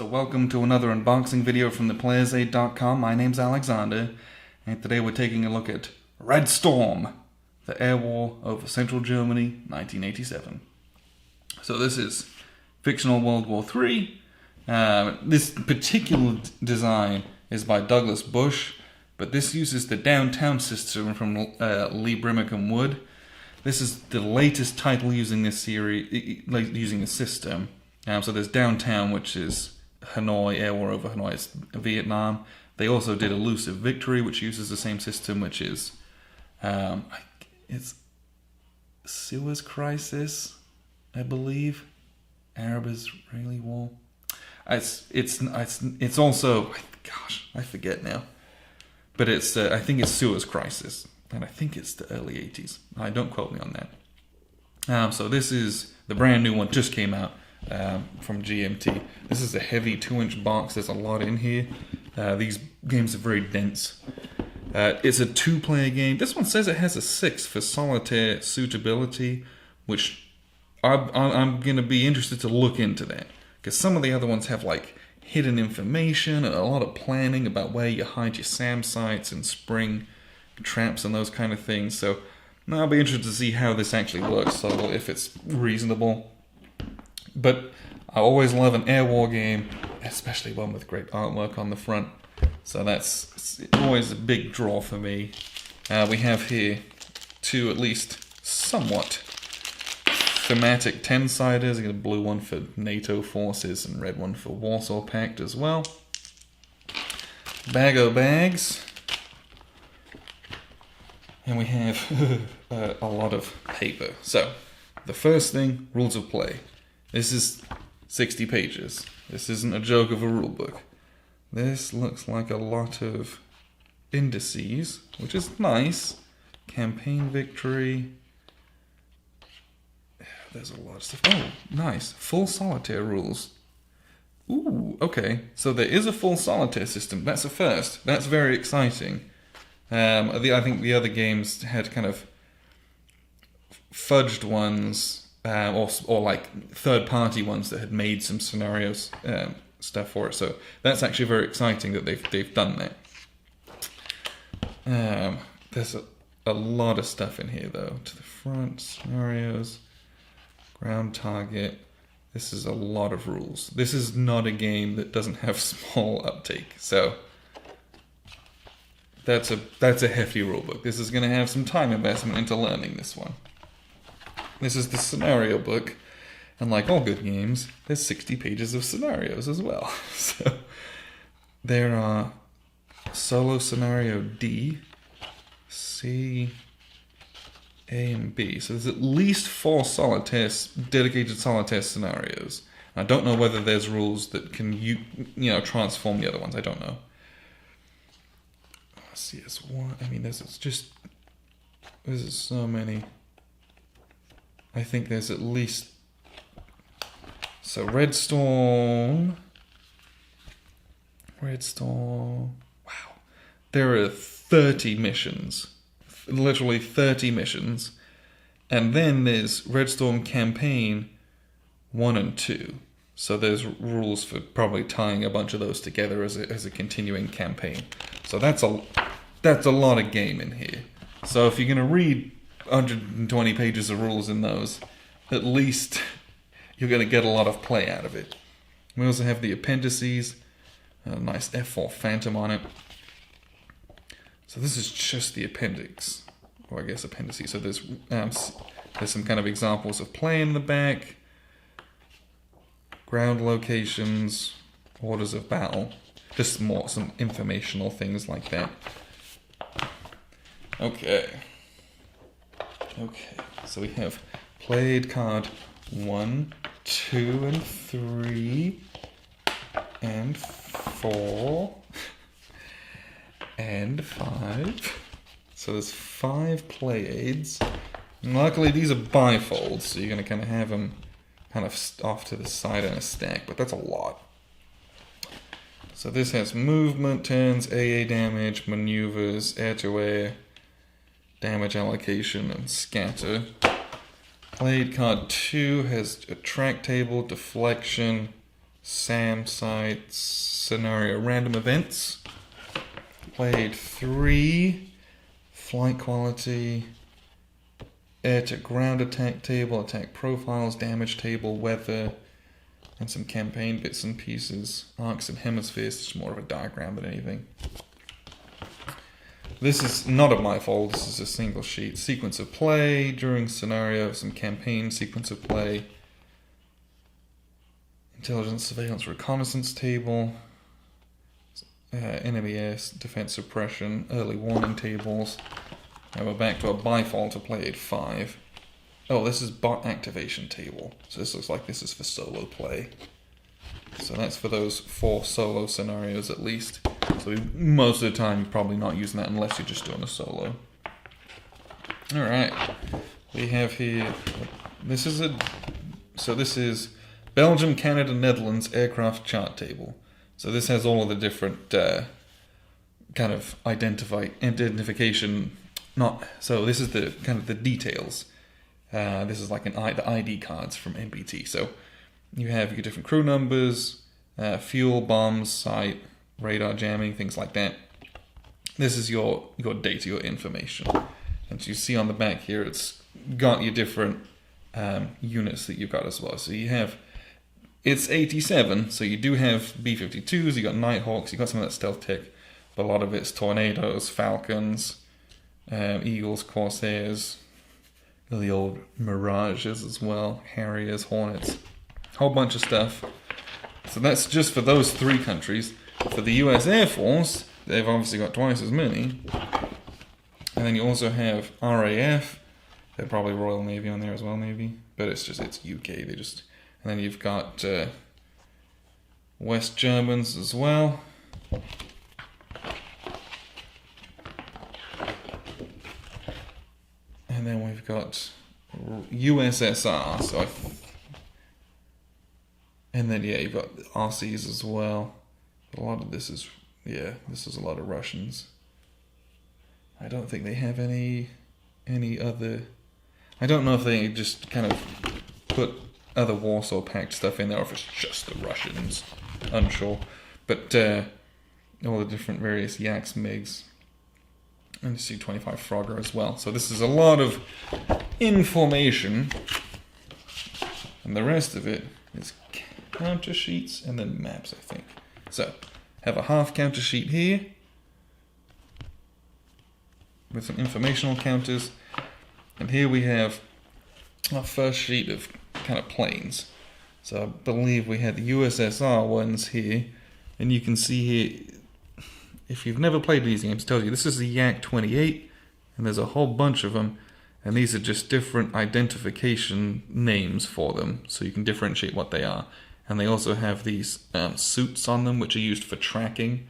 welcome to another unboxing video from theplayersaid.com. My name's Alexander, and today we're taking a look at Red Storm, the air war over central Germany, 1987. So this is fictional World War III. This particular design is by Douglas Bush, but this uses the downtown system from Lee Brimmick and Wood. This is the latest title using this series, using the system. So there's Downtown, which is Hanoi, air war over Hanoi, it's Vietnam. They also did Elusive Victory, which uses the same system, which is it's Suez Crisis, I believe, Arab-Israeli War. It's also, gosh, I forget now, but it's I think it's Suez Crisis, and I think it's the early 80s. Don't quote me on that. So this is the brand new one, just came out. From GMT. This is a heavy 2-inch box. There's a lot in here. These games are very dense. It's a 2-player game. This one says it has a 6 for solitaire suitability, which I'm going to be interested to look into that, because some of the other ones have like hidden information and a lot of planning about where you hide your SAM sites and spring traps and those kind of things. So I'll be interested to see how this actually works, so if it's reasonable. But I always love an air war game, especially one with great artwork on the front. So that's always a big draw for me. We have here two at least somewhat thematic 10-siders. You got a blue one for NATO forces and red one for Warsaw Pact as well. Bag o' bags. And we have a lot of paper. So the first thing, rules of play. This is 60 pages. This isn't a joke of a rule book. This looks like a lot of indices, which is nice. Campaign victory. There's a lot of stuff. Oh, nice. Full solitaire rules. Ooh, okay. So there is a full solitaire system. That's a first. That's very exciting. I think the other games had kind of fudged ones. Or like third-party ones that had made some scenarios stuff for it. So that's actually very exciting that they've done that. There's a lot of stuff in here though. To the front, scenarios, ground target. This is a lot of rules. This is not a game that doesn't have small uptake. So that's a hefty rulebook. This is going to have some time investment into learning this one. This is the scenario book, and like all good games, there's 60 pages of scenarios as well. So there are solo scenario D, C, A, and B. So there's at least 4 dedicated solitaire scenarios. I don't know whether there's rules that can transform the other ones. I don't know. CS1. I mean, there's so many. I think there's at least... So Red Storm... Wow. There are 30 missions. Literally 30 missions. And then there's Red Storm Campaign 1 and 2. So there's rules for probably tying a bunch of those together as a continuing campaign. So that's a lot of game in here. So if you're going to read 120 pages of rules in those, at least you're going to get a lot of play out of it. We also have the appendices, a nice F4 Phantom on it. So this is just the appendix, or I guess appendices. So there's some kind of examples of play in the back, ground locations, orders of battle, just some informational things like that. Okay, so we have played card 1, 2, and 3, and 4, and 5. So there's 5 play aids. And luckily these are bifolds, so you're going to kind of have them kind of off to the side in a stack, but that's a lot. So this has movement, turns, AA damage, maneuvers, air-to-air, damage allocation, and scatter. Played card 2 has a track table, deflection, SAM site scenario random events. Played 3. Flight quality. Air to ground attack table, attack profiles, damage table, weather, and some campaign bits and pieces. Arcs and hemispheres, it's more of a diagram than anything. This is not of my fault, this is a single sheet. Sequence of play, during scenario, some campaign sequence of play. Intelligence, surveillance, reconnaissance table. Enemy air defense suppression, early warning tables. Now we're back to a by-fault to play at 5. Oh, this is bot activation table. So this looks like this is for solo play. So that's for those 4 solo scenarios at least. So most of the time you're probably not using that unless you're just doing a solo. Alright. We have here, this is Belgium, Canada, Netherlands aircraft chart table. So this has all of the different kind of identification. So this is the kind of the details. This is like the ID cards from MBT. So you have your different crew numbers, fuel, bombs, site, radar jamming, things like that. This is your data, your information. And so you see on the back here, it's got your different units that you've got as well. So you have, it's 87, so you do have B-52s, you got Nighthawks, you got some of that stealth tech, but a lot of it's Tornadoes, Falcons, Eagles, Corsairs, the old Mirages as well, Harriers, Hornets, whole bunch of stuff. So that's just for those 3 countries. For the US Air Force, they've obviously got twice as many. And then you also have RAF, they're probably Royal Navy on there as well maybe, but it's UK, and then you've got West Germans as well. And then we've got USSR, and then you've got Aussies as well. A lot of this is, this is a lot of Russians. I don't think they have any other, I don't know if they just kind of put other Warsaw Pact stuff in there, or if it's just the Russians, unsure. But all the different various Yaks, MiGs, and you see 25 Frogger as well. So this is a lot of information, and the rest of it is counter sheets and then maps, I think. So have a half counter sheet here with some informational counters, and here we have our first sheet of kind of planes. So I believe we had the USSR ones here, and you can see here, if you've never played these games, it tells you this is the Yak 28, and there's a whole bunch of them, and these are just different identification names for them, so you can differentiate what they are. And they also have these suits on them, which are used for tracking.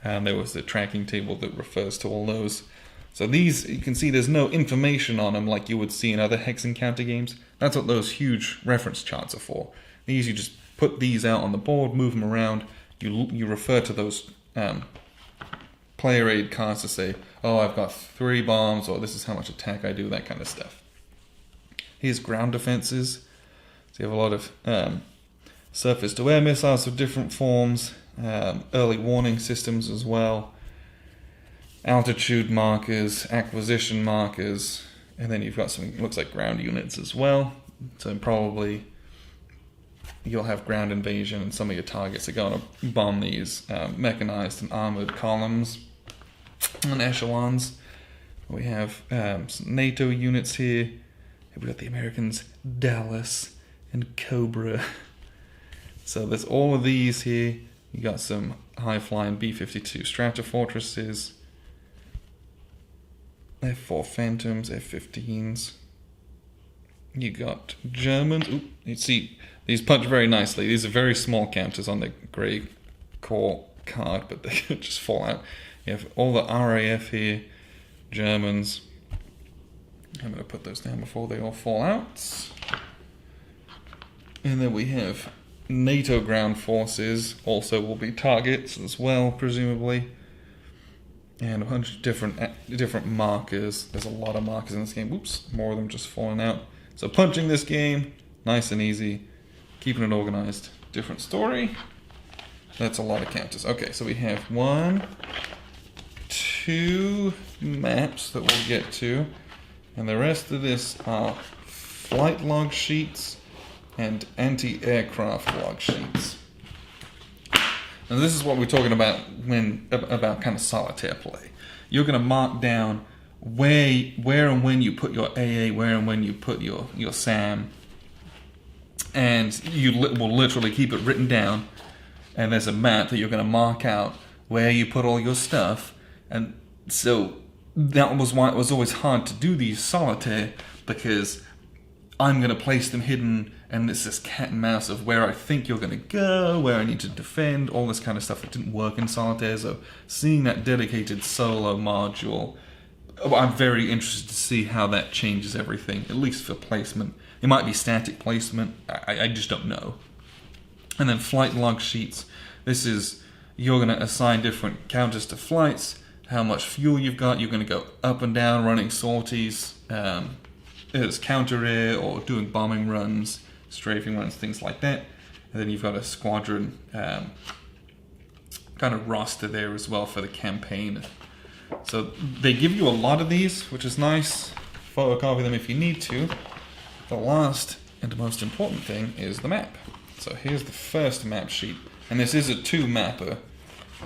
There was the tracking table that refers to all those. So these, you can see there's no information on them like you would see in other hex encounter games. That's what those huge reference charts are for. These, you just put these out on the board, move them around. You refer to those player aid cards to say, oh, I've got 3 bombs, or this is how much attack I do, that kind of stuff. Here's ground defenses. So you have a lot of surface-to-air missiles of different forms, early warning systems as well, altitude markers, acquisition markers, and then you've got some, looks like ground units as well. So probably you'll have ground invasion, and some of your targets are going to bomb these mechanized and armored columns and echelons. We have some NATO units here. We've got the Americans, Dallas and Cobra. So there's all of these here. You got some high-flying B-52 Stratofortresses, F-4 Phantoms, F-15s. You got Germans. Ooh, you see, these punch very nicely. These are very small counters on the grey core card, but they could just fall out. You have all the RAF here, Germans. I'm going to put those down before they all fall out. And then we have NATO ground forces, also will be targets as well, presumably. And a bunch of different markers. There's a lot of markers in this game. Whoops, more of them just falling out. So punching this game, nice and easy. Keeping it organized. different story. That's a lot of counters. Okay, so we have 1, 2 maps that we'll get to, and the rest of this are flight log sheets and anti-aircraft log sheets. And this is what we're talking about about kind of solitaire play. You're going to mark down where and when you put your AA, where and when you put your SAM, and you will literally keep it written down. And there's a map that you're going to mark out where you put all your stuff. And so that was why it was always hard to do these solitaire, because I'm going to place them hidden, and it's this cat and mouse of where I think you're going to go, where I need to defend, all this kind of stuff that didn't work in solitaire. So seeing that dedicated solo module, I'm very interested to see how that changes everything, at least for placement. It might be static placement, I just don't know. And then flight log sheets. This is, you're going to assign different counters to flights, how much fuel you've got. You're going to go up and down running sorties as counter air or doing bombing runs, strafing runs, things like that. And then you've got a squadron kind of roster there as well for the campaign. So they give you a lot of these, which is nice. Photocopy them if you need to. The last and most important thing is the map. So here's the first map sheet, and this is a 2-mapper,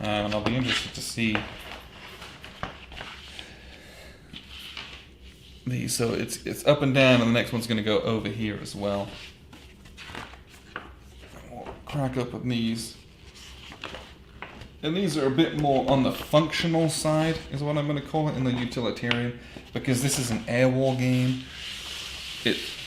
and I'll be interested to see these. So it's up and down, and the next one's going to go over here as well. We'll crack open these, and these are a bit more on the functional side, is what I'm going to call it, in the utilitarian, because this is an air war game.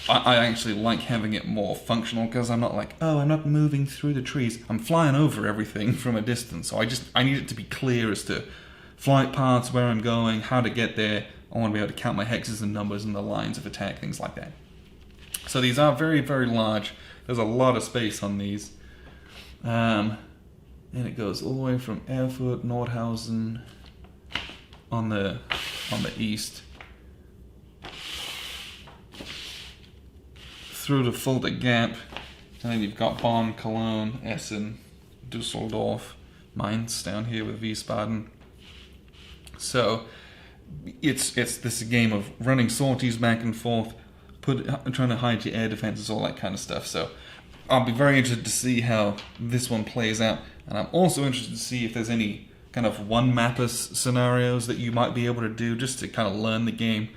I actually like having it more functional, because I'm not like, oh, I'm not moving through the trees. I'm flying over everything from a distance. So I need it to be clear as to flight paths, where I'm going, how to get there. I want to be able to count my hexes and numbers and the lines of attack, things like that. So these are very, very large. There's a lot of space on these. And it goes all the way from Erfurt, Nordhausen on the east, through to Fulda Gap, and then you've got Bonn, Cologne, Essen, Dusseldorf, Mainz down here with Wiesbaden. So it's this game of running sorties back and forth, trying to hide your air defenses, all that kind of stuff. So I'll be very interested to see how this one plays out, and I'm also interested to see if there's any kind of one-mapper scenarios that you might be able to do just to kind of learn the game.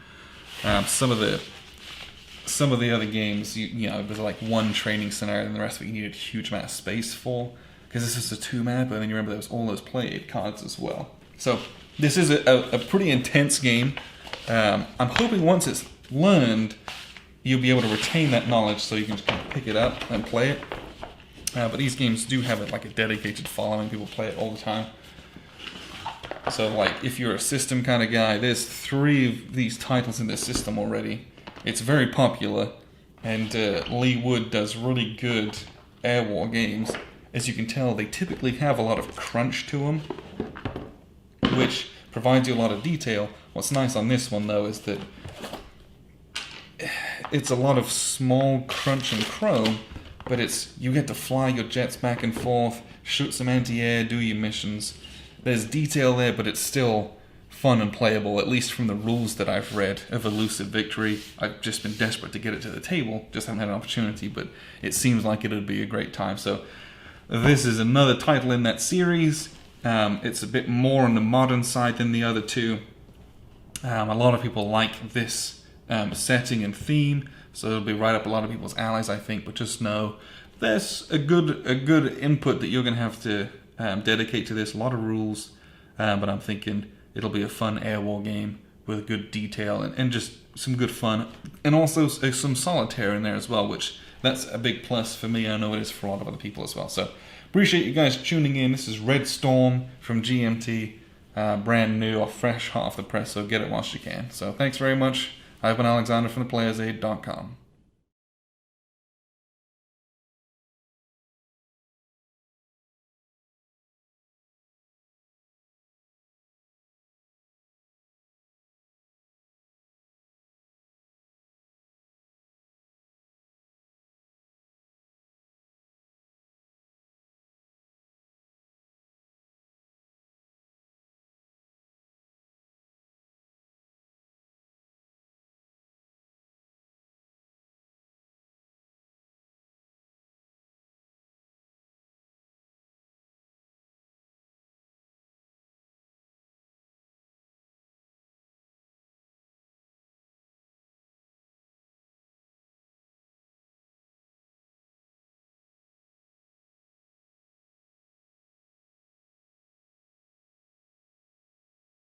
Some of the other games, you know, there's like one training scenario, and the rest of it you needed a huge amount of space for, because this is a 2-map, and then you remember there was all those play aid cards as well. So this is a pretty intense game. I'm hoping once it's learned, you'll be able to retain that knowledge, so you can just kind of pick it up and play it. But these games do have a dedicated following. People play it all the time. So like, if you're a system kind of guy, there's 3 of these titles in the system already. It's very popular, and Lee Wood does really good air war games. As you can tell, they typically have a lot of crunch to them, which provides you a lot of detail. What's nice on this one, though, is that it's a lot of small crunch and chrome, but you get to fly your jets back and forth, shoot some anti-air, do your missions. There's detail there, but it's still fun and playable, at least from the rules that I've read of Elusive Victory. I've just been desperate to get it to the table, just haven't had an opportunity, but it seems like it would be a great time. So this is another title in that series. It's a bit more on the modern side than the other 2. A lot of people like this setting and theme, so it'll be right up a lot of people's alleys, I think, but just know there's a good input that you're going to have to dedicate to this. A lot of rules, but I'm thinking it'll be a fun air war game with good detail and just some good fun. And also some solitaire in there as well, which that's a big plus for me. I know it is for a lot of other people as well. So appreciate you guys tuning in. This is Red Storm from GMT, brand new or fresh hot off the press, so get it whilst you can. So thanks very much. I've been Alexander from theplayersaid.com.